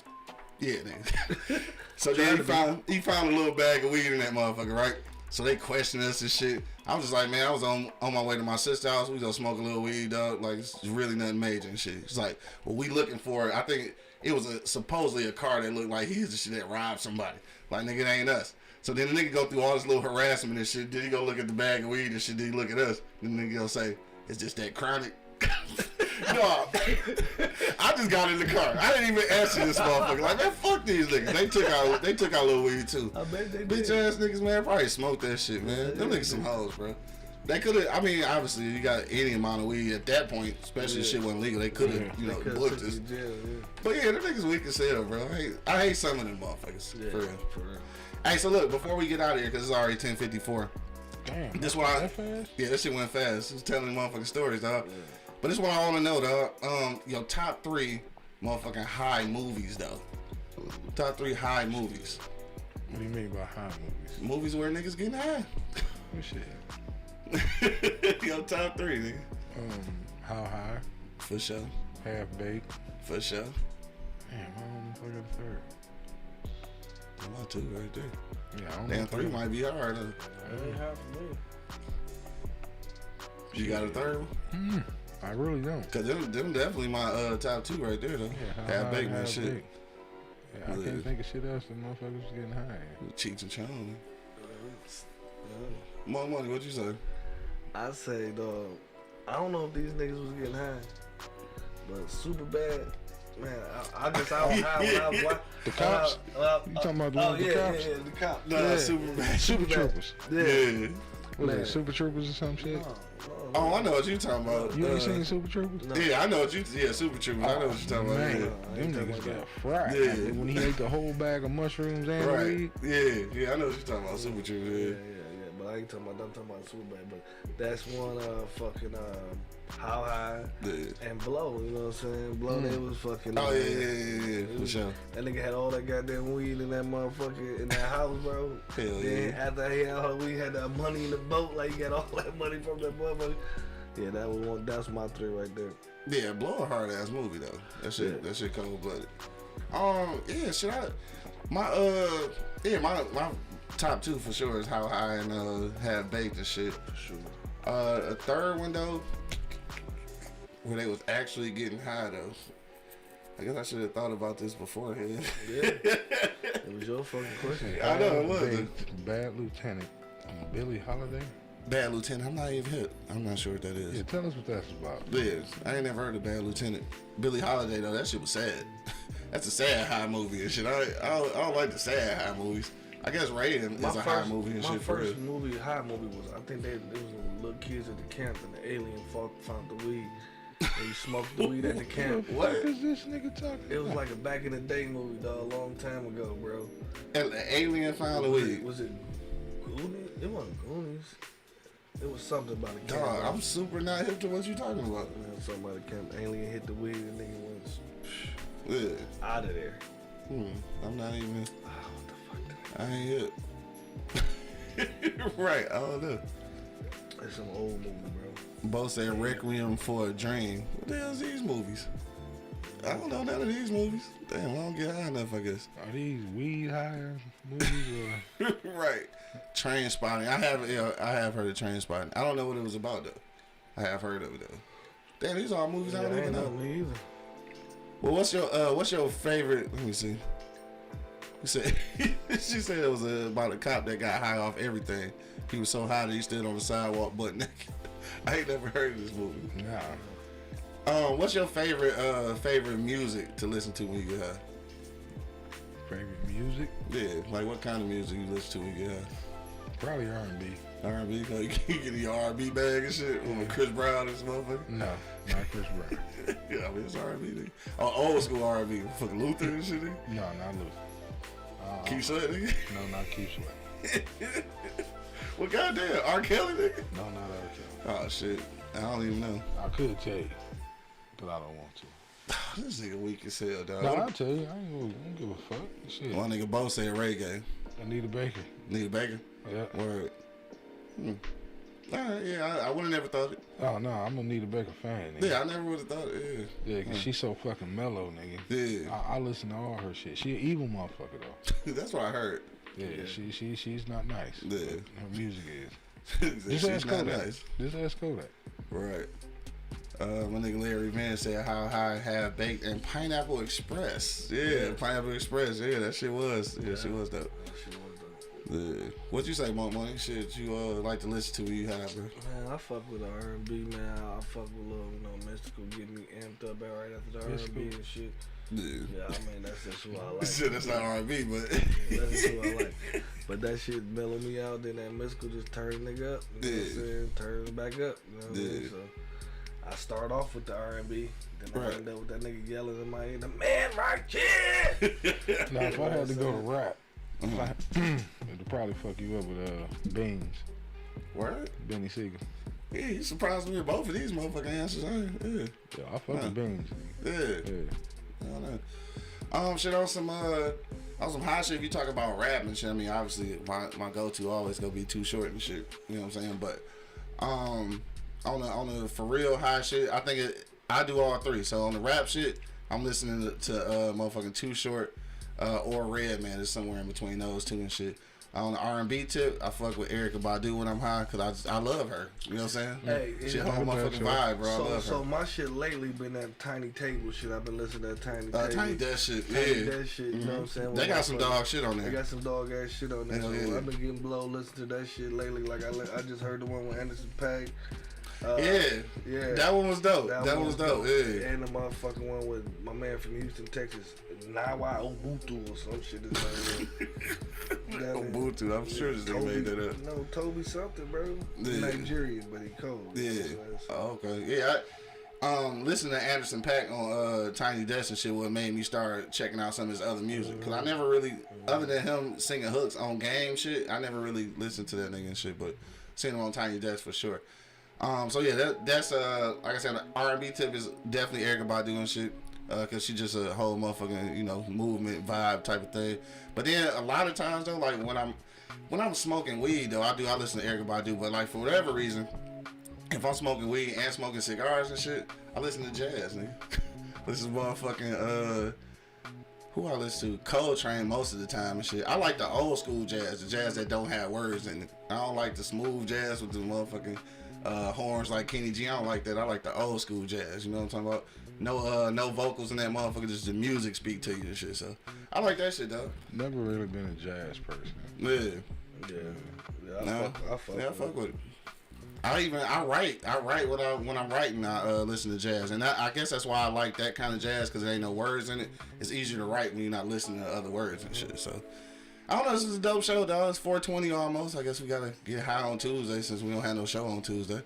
Yeah, nigga. So then he found a little bag of weed in that motherfucker, right? So they questioned us and shit. I was just like, man, I was on my way to my sister's house. We was gonna smoke a little weed, dog. Like, it's really nothing major and shit. It's like, well, we looking for it. I think it was supposedly a car that looked like he's the shit that robbed somebody. Like, nigga, it ain't us. So then the nigga go through all this little harassment and shit. Did he go look at the bag of weed and shit? Did he look at us? Then the nigga go say, it's just that chronic. No, I just got in the car. I didn't even answer this motherfucker. Like, man, fuck these niggas. They took our little weed too. I bet they Bitch did. ass niggas, man, probably smoked that shit, man. Them niggas some hoes, bro. They could have. I mean, obviously, you got any amount of weed at that point, especially if shit wasn't legal. They could have, you know, booked us. But yeah, them niggas weak as hell, bro. I hate some of them motherfuckers. Yeah, for real. For real. Hey, so look, before we get out of here, because it's already 10:54. Damn. This why that fast? Yeah, that shit went fast. Just telling motherfucking stories, dog. Yeah. But this is what I want to know, dog. Your top 3 motherfucking high movies, though. Top 3 high movies. What do you mean by high movies? Movies where niggas getting high. What shit? Your top 3, nigga. How High? For sure. Half Baked? For sure. Damn, I don't know if I got a third. I'm about 2 right there. Yeah, I don't Damn, know. 3 might be hard, though. That ain't hard for me. You got a third one? I really don't. Cause them definitely my top 2 right there, though. Yeah, Half Baked, man, shit. Baked. Yeah, I can't think of shit else that motherfuckers was getting high. Cheech and Chong. More money, what you say? I say, dog, I don't know if these niggas was getting high, but super bad. Man, I guess I was high when I was watching. The cops? You talking about the one with the cops? Yeah, the cops. Nah, Yeah. super bad. Super Troopers. Yeah. Was Man. it Super Troopers or some shit? Oh, I know what you talking about. You ain't seen Super Troopers? No. Yeah, I know what you. Yeah, Super Troopers. I know what you talking about. Man, Yeah. them talking niggas about got fried. Yeah. I mean, when he ate the whole bag of mushrooms and Right. weed. Yeah, I know what you talking about. Super Troopers. Yeah, Yeah. yeah. But I ain't talking about. I'm talking about super bad. But that's one fucking how high Yeah. and blow. You know what I'm saying? Blow. They was fucking. Oh yeah, for sure. That nigga had all that goddamn weed in that motherfucker in that house, bro. Hell Then yeah. after he had all the weed, had that money in the boat, like he got all that money from that motherfucker. Yeah, that was one. That's my three right there. Yeah, Blow a hard ass movie though. That shit cold blooded. Yeah, shit. My top two for sure is How High and Have Baked and shit. For sure. A third one though, where they was actually getting high though. I guess I should have thought about this beforehand. Yeah. It was your fucking question. I know it was. Baked Bad Lieutenant. Billie Holiday. Bad Lieutenant. I'm not even hip. I'm not sure what that is. Yeah, tell us what that's about. Yeah, I ain't never heard of Bad Lieutenant. Billie Holiday though, that shit was sad. That's a sad high movie and shit. I don't like the sad high movies. I guess Raiden is a high movie and shit for real. My first high movie was, I think there was little kids at the camp and the alien found the weed. And he smoked the weed at the camp. What is this nigga talking It was about? like a back in the day movie, dog, a long time ago, bro. And the alien found the weed. Was it Goonies? It wasn't Goonies. It was something about a camp. Dog, I'm super not hip to what you talking about. Something about a camp. Alien hit the weed and nigga went Yeah. out of there. I'm not even. Oh, what the fuck? I ain't hip. Right, I don't know. That's some old movie, bro. Both said Requiem for a Dream. What the hell is these movies? I don't know none of these movies. Damn, I don't get high enough, I guess. Are these weed high movies or? Right. Train Spotting. I have heard of Train Spotting. I don't know what it was about though. I have heard of it though. Damn, these are all movies I don't even know. Me either. Well, what's your favorite? Let me see. You said she said it was about a cop that got high off everything. He was so high that he stood on the sidewalk butt naked. I ain't never heard of this movie. Nah. What's your favorite music to listen to when you get high? Favorite music? Yeah, like what kind of music you listen to when you get high? Probably R&B. R&B? Like you get in your R&B bag and shit with Chris Brown and this motherfucker? No, not Chris Brown. Yeah, I mean it's R&B. Nigga. Oh, old school R&B. Fucking Luther and shit. Nigga. No, not Luther. Keep Sweat, nigga. No, not Keith Sweat. Well, goddamn, R. Kelly, nigga. No, not R. Kelly. Oh shit, I don't even know. I could tell you, but I don't want to. This nigga weak as hell, dog. No, I'll tell you. I don't give a fuck. Shit. One nigga both said reggae. Anita Baker. Nigga Baker. Yeah. Word. Alright, yeah, I would have never thought it. Oh, no, I'm a Anita Baker fan, nigga. Yeah, I never would have thought it. Yeah, because she's so fucking mellow, nigga. Yeah. I listen to all her shit. She an evil motherfucker, though. That's what I heard. Yeah, she's not nice. Yeah. Her music is. She's Just ask not Kodak. nice. Just ask Kodak. Right. My nigga Larry Van said How High Have Baked and Pineapple Express. Yeah, Pineapple Express. Yeah, that shit was. Yeah, shit was dope. Yeah. What you say, Monk Money? Shit, you like to listen to when you high, bro? Man, I fuck with the R&B, man. I fuck with little, Mystical, getting me amped up right after the R&B and shit. Yeah. Yeah, I mean, that's just who I like. Shit, that's not R&B, but. That's who I like. But that shit mellow me out, then that Mystical just turn nigga up. You know what I'm saying? Turn it back up. You know what I mean? So I start off with the R&B, then I end up with that nigga yelling in my ear, the man right here! Now, if I had to go to rap, it'd probably fuck you up with Beans. Word? Benny Siegel. Yeah, you surprised me with both of these motherfucking answers, ain't you? Yeah, I fuck with Beans. Yeah. Yeah. I don't know. Shit on some high shit. If you talk about rap and shit, I mean, obviously my go-to always gonna be Too Short and shit. You know what I'm saying? But on the for real high shit, I think I do all three. So on the rap shit, I'm listening to motherfucking Too Short or Redman. It's somewhere in between those two and shit. On the R&B tip, I fuck with Erykah Badu when I'm high because I love her. You know what I'm saying? Hey, She hold motherfucking vibe, bro. I love her. So my shit lately been that Tiny Table shit. I've been listening to that Tiny Table. Tiny Desk shit, Tiny Desk shit, you know what I'm saying? They got some dog shit on there. They got some dog ass shit on there. Hell So yeah. I've been getting blow listening to that shit lately. Like I just heard the one with Anderson .Paak. Yeah, that one was dope. That one was dope. Yeah, and the motherfucking one with my man from Houston, Texas, Nawa Obutu or some shit. Obutu, I'm sure this nigga made that up. No, Toby something, bro. Yeah. Nigerian, but he cold. Yeah. Oh, okay. Yeah. Listening to Anderson .Paak on Tiny Desk and shit what made me start checking out some of his other music. Cause I never really, other than him singing hooks on game shit, I never really listened to that nigga and shit. But seen him on Tiny Desk for sure. So yeah, that's like I said, the R&B tip is definitely Erykah Badu and shit. Cause she just a whole motherfucking movement vibe type of thing. But then a lot of times though, like when I'm smoking weed though, I listen to Erykah Badu. But like for whatever reason, if I'm smoking weed and smoking cigars and shit, I listen to jazz, nigga. This is motherfucking who I listen to? Coltrane most of the time and shit. I like the old school jazz, the jazz that don't have words in it. I don't like the smooth jazz with the motherfucking horns like Kenny G. I don't like that. I like the old school jazz. You know what I'm talking about? No vocals in that motherfucker. Just the music speak to you and shit. So I like that shit though. Never really been a jazz person. Yeah. I fuck with it. I write when I'm writing. I listen to jazz, and I guess that's why I like that kind of jazz because there ain't no words in it. It's easier to write when you're not listening to other words and shit. So I don't know. This is a dope show, dog. It's 4:20 almost. I guess we gotta get high on Tuesday since we don't have no show on Tuesday.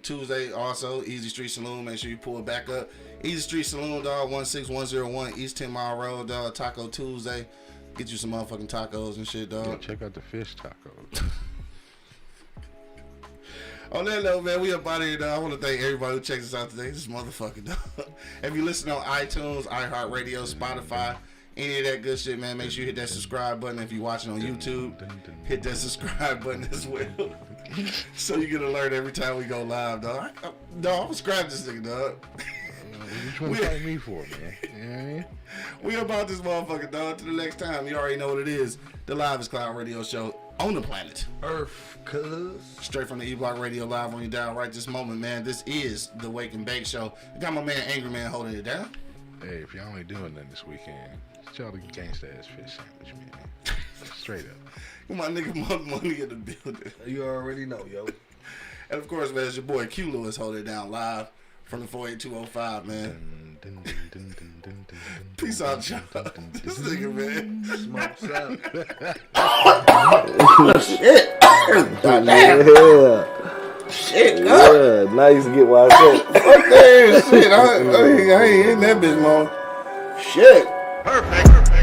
Tuesday also Easy Street Saloon. Make sure you pull it back up. Easy Street Saloon, dog. 16101 East 10 Mile Road, dog. Taco Tuesday. Get you some motherfucking tacos and shit, dog. Yeah, check out the fish tacos. On that note, man, we up out of here, dog. I want to thank everybody who checks us out today. This motherfucking dog. If you listen on iTunes, iHeartRadio, Spotify, any of that good shit, man, make sure you hit that subscribe button. If you're watching on YouTube, hit that subscribe button as well. So you get an alert every time we go live, dog. I'm subscribed to this nigga, dog. What you want to fight me for, man? You know what I mean? We about this motherfucker, dog. Till the next time, you already know what it is. The Live is Cloud Radio Show on the planet Earth, cuz. straight from the E-Block Radio Live on your dial right this moment, man. This is the Wake and Bake Show. I got my man Angry Man holding it down. Hey, if y'all ain't doing nothing this weekend, get y'all the gangsta ass fish sandwich, man. Straight up. My nigga Money in the building. You already know, yo. And of course, man, it's your boy Q Lewis holding it down live from the 48205, man. Peace out, y'all. This nigga, man. Smokes out. Shit. Yeah. Shit, Yeah. Now you can get what I said. fuck that shit. I ain't in that bitch long. Shit. Perfect.